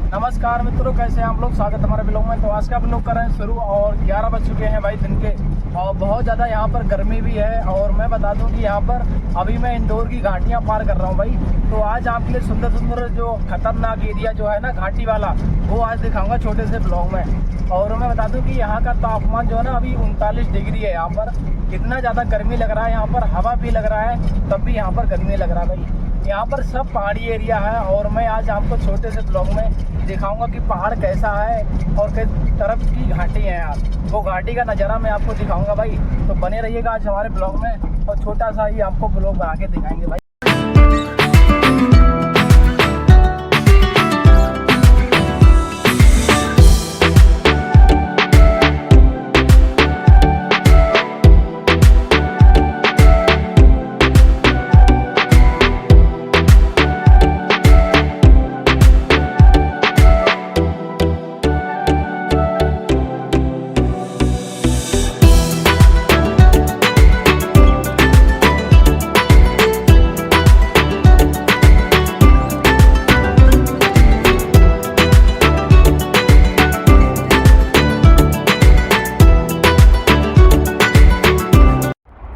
नमस्कार मित्रों, कैसे हैं आप लोग। स्वागत हमारे ब्लॉग में। तो आज का ब्लॉग कर रहे हैं शुरू और 11 बज चुके हैं भाई दिन के, और बहुत ज़्यादा यहाँ पर गर्मी भी है। और मैं बता दूं कि यहाँ पर अभी मैं इंदौर की घाटियाँ पार कर रहा हूँ भाई। तो आज आपके लिए सुंदर सुंदर जो खतरनाक एरिया जो है ना घाटी वाला, वो आज दिखाऊंगा छोटे से ब्लॉग में। और मैं बता दूं कि यहाँ का तापमान जो है ना अभी 39 डिग्री है। यहाँ पर इतना ज़्यादा गर्मी लग रहा है, यहाँ पर हवा भी लग रहा है तब भी यहाँ पर गर्मी लग रहा है भाई। यहाँ पर सब पहाड़ी एरिया है और मैं आज आपको छोटे से ब्लॉग में दिखाऊंगा कि पहाड़ कैसा है और किस तरफ की घाटी है यार। वो घाटी का नज़ारा मैं आपको दिखाऊंगा भाई। तो बने रहिएगा आज हमारे ब्लॉग में और छोटा सा ही आपको ब्लॉग बना के दिखाएंगे भाई।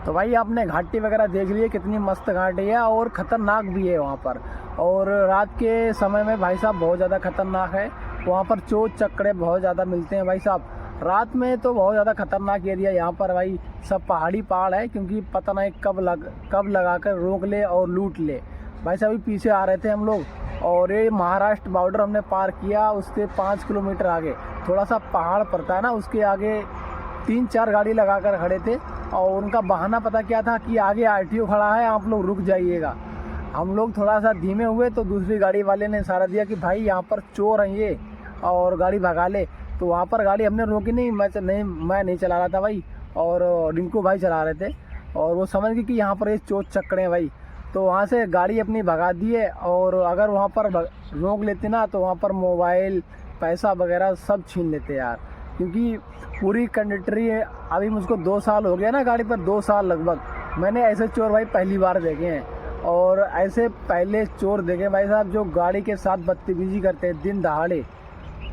तो भाई आपने घाटी वगैरह देख ली है, कितनी मस्त घाटी है और ख़तरनाक भी है वहाँ पर। और रात के समय में भाई साहब बहुत ज़्यादा ख़तरनाक है वहाँ पर। चोर चक्करे बहुत ज़्यादा मिलते हैं भाई साहब रात में। तो बहुत ज़्यादा ख़तरनाक एरिया यहाँ पर भाई। सब पहाड़ है, क्योंकि पता नहीं कब लगा कर रोक ले और लूट ले भाई साहब। अभी पीछे आ रहे थे हम लोग और ये महाराष्ट्र बॉर्डर हमने पार किया। उसके 5 किलोमीटर आगे थोड़ा सा पहाड़ पड़ता है ना, उसके आगे 3-4 गाड़ी लगा कर खड़े थे। और उनका बहाना पता क्या था कि आगे आरटीओ खड़ा है, आप लोग रुक जाइएगा। हम लोग थोड़ा सा धीमे हुए तो दूसरी गाड़ी वाले ने इशारा दिया कि भाई यहाँ पर चोर हैं ये, और गाड़ी भगा ले। तो वहाँ पर गाड़ी हमने रोकी नहीं, मैं नहीं चला रहा था भाई, और रिंकू भाई चला रहे थे। और वो समझ गए कि यहाँ पर ये चोर चक्करे हैं भाई। तो वहाँ से गाड़ी अपनी भगा दिए। और अगर वहाँ पर रोक लेते ना तो वहाँ पर मोबाइल पैसा वगैरह सब छीन लेते यार। क्योंकि पूरी कंडक्टरी है। अभी मुझको 2 साल हो गया ना गाड़ी पर, 2 साल लगभग। मैंने ऐसे चोर भाई पहली बार देखे हैं। और ऐसे पहले चोर देखे भाई साहब जो गाड़ी के साथ बदतमीजी करते हैं दिन दहाड़े।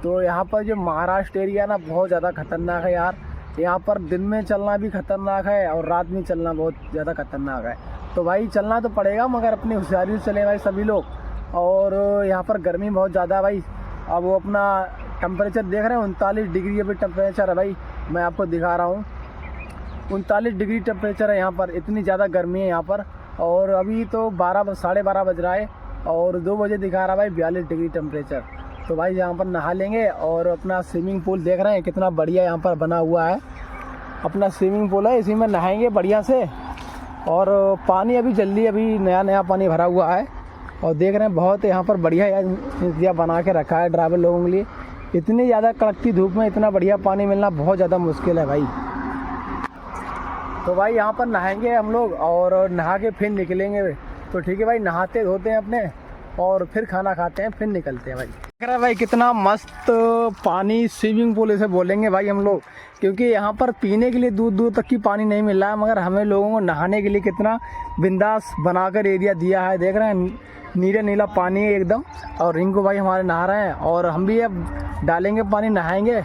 तो यहाँ पर जो महाराष्ट्र एरिया ना बहुत ज़्यादा खतरनाक है यार। यहाँ पर दिन में चलना भी खतरनाक है और रात में चलना बहुत ज़्यादा खतरनाक है। तो भाई चलना तो पड़ेगा, मगर अपनी होशियारी से चले भाई सभी लोग। और यहाँ पर गर्मी बहुत ज़्यादा है भाई। अब वो अपना टेम्परेचर देख रहे हैं 39 डिग्री अभी टेम्परेचर है भाई। मैं आपको दिखा रहा हूँ 39 डिग्री टेम्परेचर है यहाँ पर। इतनी ज़्यादा गर्मी है यहाँ पर। और अभी तो 12 12:30 बज रहा है और 2 बजे दिखा रहा भाई 42 डिग्री टेम्परेचर। तो भाई यहाँ पर नहा लेंगे। और अपना स्विमिंग पूल देख रहे हैं कितना बढ़िया यहाँ पर बना हुआ है। अपना स्विमिंग पूल है, इसी में नहाएंगे बढ़िया से। और पानी अभी जल्दी अभी नया पानी भरा हुआ है। और देख रहे हैं बहुत यहाँ पर बढ़िया इंतजाम बना के रखा है ड्राइवर लोगों के लिए। इतनी ज़्यादा कड़कती धूप में इतना बढ़िया पानी मिलना बहुत ज़्यादा मुश्किल है भाई। तो भाई यहाँ पर नहाएंगे हम लोग और नहा के फिर निकलेंगे। तो ठीक है भाई, नहाते धोते हैं अपने और फिर खाना खाते हैं, फिर निकलते हैं भाई। देख रहे हैं भाई कितना मस्त पानी, स्विमिंग पूल इसे बोलेंगे भाई हम लोग। क्योंकि यहाँ पर पीने के लिए दूर दूर तक की पानी नहीं मिल रहा है, मगर हमें लोगों को नहाने के लिए कितना बिंदास बनाकर एरिया दिया है। देख रहे हैं नीला पानी है एकदम। और रिंकू भाई हमारे नहा रहे हैं और हम भी अब डालेंगे पानी, नहाएंगे।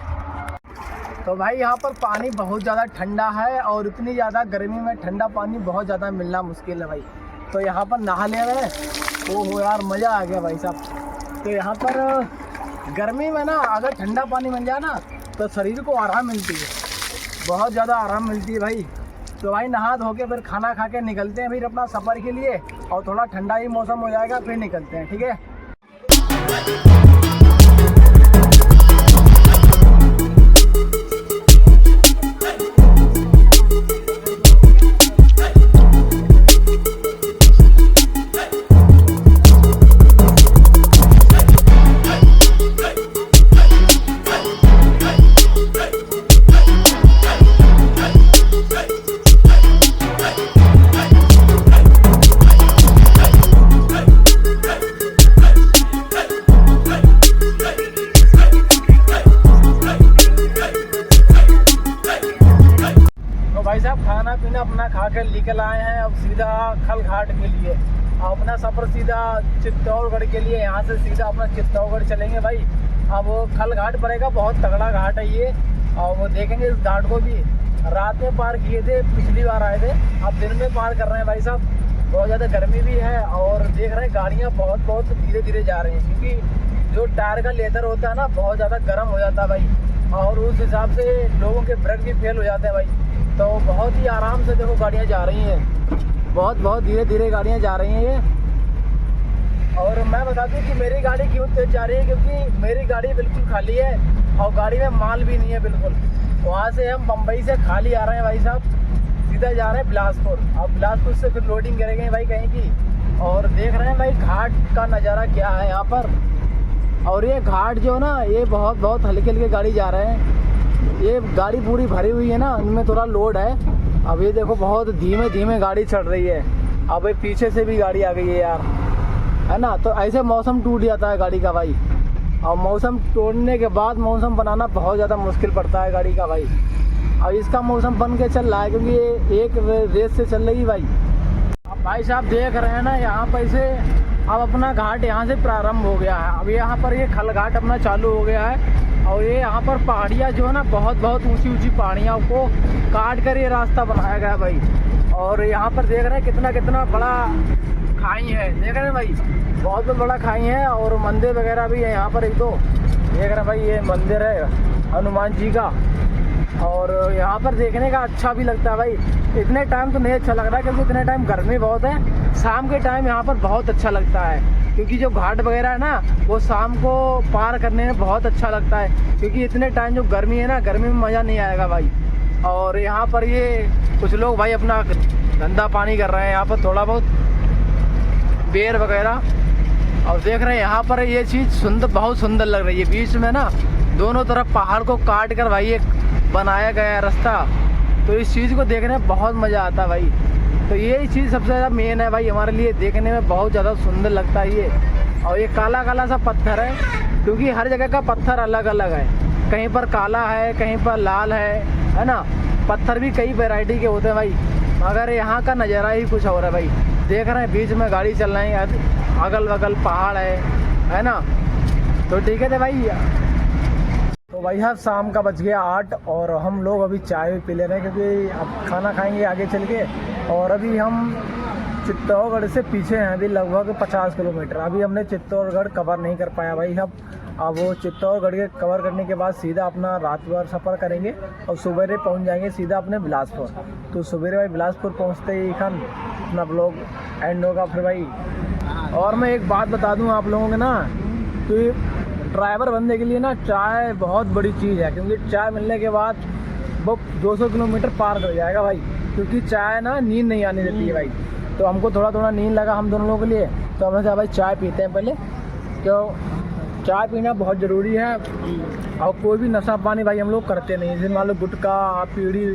तो भाई यहाँ पर पानी बहुत ज़्यादा ठंडा है और इतनी ज़्यादा गर्मी में ठंडा पानी बहुत ज़्यादा मिलना मुश्किल है भाई। तो यहाँ पर नहा ले रहे हैं। ओहो यार मज़ा आ गया भाई साहब। तो यहाँ पर गर्मी में ना अगर ठंडा पानी मिल जाए ना तो शरीर को आराम मिलती है, बहुत ज़्यादा आराम मिलती है भाई। तो भाई नहा धो के फिर खाना खा के निकलते हैं फिर अपना सफ़र के लिए। और थोड़ा ठंडा ही मौसम हो जाएगा फिर निकलते हैं, ठीक है। खाना पीना अपना खा कर निकल आए हैं अब सीधा खल घाट के लिए। अपना सफ़र सीधा चित्तौड़गढ़ के लिए, यहाँ से सीधा अपना चित्तौड़गढ़ चलेंगे भाई। अब वो खल घाट पड़ेगा, बहुत तगड़ा घाट है ये, और वो देखेंगे इस घाट को भी। रात में पार किए थे, पिछली बार आए थे, अब दिन में पार कर रहे हैं भाई साहब। बहुत ज़्यादा गर्मी भी है और देख रहे हैं गाड़ियाँ बहुत धीरे धीरे जा रही हैं, क्योंकि जो टायर का लेदर होता है ना बहुत ज़्यादा गर्म हो जाता है भाई, और उस हिसाब से लोगों के ब्रेक भी फेल हो जाते हैं भाई। तो बहुत ही आराम से देखो गाड़ियाँ जा रही हैं, बहुत धीरे धीरे गाड़ियाँ जा रही हैं ये। और मैं बता दूं कि मेरी गाड़ी क्यों तेज जा रही है, क्योंकि मेरी गाड़ी बिल्कुल खाली है और गाड़ी में माल भी नहीं है बिल्कुल। वहाँ से हम बम्बई से खाली आ रहे हैं भाई साहब, सीधा जा रहे हैं बिलासपुर। अब बिलासपुर से फिर लोडिंग करेंगे भाई कहीं की। और देख रहे हैं भाई घाट का नज़ारा क्या है यहाँ पर। और ये घाट जो ना ये बहुत हल्के गाड़ी जा रहे हैं, ये गाड़ी पूरी भरी हुई है ना, उनमें थोड़ा लोड है। अब ये देखो बहुत धीमे गाड़ी चढ़ रही है। अब ये पीछे से भी गाड़ी आ गई है यार, है ना। तो ऐसे मौसम टूट जाता है गाड़ी का भाई, और मौसम तोड़ने के बाद मौसम बनाना बहुत ज़्यादा मुश्किल पड़ता है गाड़ी का भाई। और इसका मौसम बन के चल रहा है क्योंकि ये एक रेस से चल रही भाई। अब भाई साहब देख रहे हैं ना यहाँ पर से अब अपना घाट यहाँ से प्रारंभ हो गया है। अब यहाँ पर ये खल घाट अपना चालू हो गया है, और ये यहाँ पर पहाड़ियाँ जो है ना बहुत ऊंची पहाड़ियाँ को काट कर ये रास्ता बनाया गया है भाई। और यहाँ पर देख रहे हैं कितना बड़ा खाई है, देख रहे हैं भाई, बहुत बड़ा खाई है। और मंदिर वगैरह भी है यहाँ पर, एक दो देख रहे हैं भाई, ये मंदिर है हनुमान जी का। और यहाँ पर देखने का अच्छा भी लगता है भाई। इतने टाइम तो नहीं अच्छा लग रहा है क्योंकि इतने टाइम गर्मी बहुत है। शाम के टाइम यहाँ पर बहुत अच्छा लगता है, क्योंकि जो घाट वगैरह है ना वो शाम को पार करने में बहुत अच्छा लगता है, क्योंकि इतने टाइम जो गर्मी है ना, गर्मी में मज़ा नहीं आएगा भाई। और यहाँ पर ये कुछ लोग भाई अपना धंधा पानी कर रहे हैं यहाँ पर, थोड़ा बहुत बेर वगैरह। और देख रहे हैं यहाँ पर ये चीज़ बहुत सुंदर लग रही है। बीच में ना दोनों तरफ पहाड़ को काट कर भाई एक बनाया गया है रास्ता, तो इस चीज़ को देखने में बहुत मज़ा आता है भाई। तो ये चीज़ सबसे ज़्यादा मेन है भाई हमारे लिए, देखने में बहुत ज़्यादा सुंदर लगता है ये। और ये काला सा पत्थर है, क्योंकि हर जगह का पत्थर अलग अलग है, कहीं पर काला है, कहीं पर लाल है ना। पत्थर भी कई वैरायटी के होते हैं भाई, मगर यहाँ का नज़ारा ही कुछ और है भाई। देख रहे हैं बीच में गाड़ी चल रही है, अगल बगल पहाड़ है ना। तो ठीक है भाई। तो भाई साहब शाम का बज गया 8 और हम लोग अभी चाय भी पी ले रहे हैं, क्योंकि अब खाना खाएंगे आगे चल के। और अभी हम चित्तौड़गढ़ से पीछे हैं, अभी लगभग 50 किलोमीटर। अभी हमने चित्तौड़गढ़ कवर नहीं कर पाया भाई साहब। अब वो चित्तौड़गढ़ के कवर करने के बाद सीधा अपना रात भर सफ़र करेंगे और सुबह पहुंच जाएंगे सीधा अपने बिलासपुर। तो सुबह भाई बिलासपुर पहुंचते ही खान अपना ब्लॉग एंड होगा फिर भाई। और मैं एक बात बता दूं आप लोगों को ना, कि ड्राइवर बनने के लिए ना चाय बहुत बड़ी चीज़ है, क्योंकि चाय मिलने के बाद वो 200 किलोमीटर पार कर जाएगा भाई। क्योंकि चाय ना नींद नहीं आने देती है भाई, तो हमको थोड़ा नींद लगा हम दोनों लोगों के लिए, तो हमने कहा भाई चाय पीते हैं पहले। तो चाय पीना बहुत ज़रूरी है। और कोई भी नशा पानी भाई हम लोग करते नहीं, जैसे मान लो गुटखा बीड़ी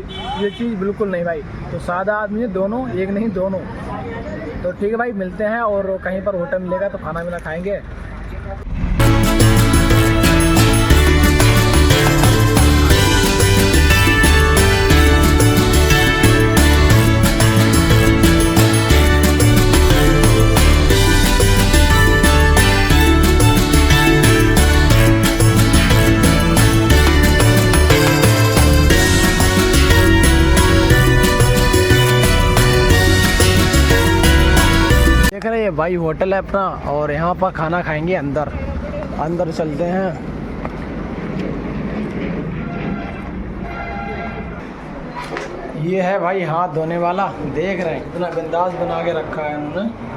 ये चीज़ बिल्कुल नहीं भाई। तो सादा आदमी है दोनों, एक नहीं दोनों। तो ठीक है भाई, मिलते हैं और कहीं पर होटल मिलेगा तो खाना पीना खाएंगे। देख रहे हैं भाई होटल है अपना, और यहाँ पर खाना खाएंगे अंदर चलते हैं। ये है भाई हाथ धोने वाला, देख रहे हैं कितना बिंदास बना के रखा है उन्होंने।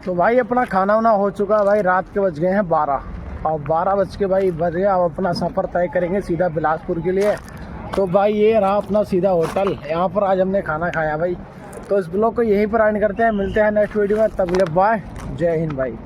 तो भाई अपना खाना वाना हो चुका है भाई, रात के बज गए हैं 12 और 12 बज के भाई बज गया। अब अपना सफ़र तय करेंगे सीधा बिलासपुर के लिए। तो भाई ये रहा अपना सीधा होटल, यहाँ पर आज हमने खाना खाया भाई। तो इस ब्लॉग को यहीं पर एंड करते हैं, मिलते हैं नेक्स्ट वीडियो में, तब तक बाय, जय हिंद भाई।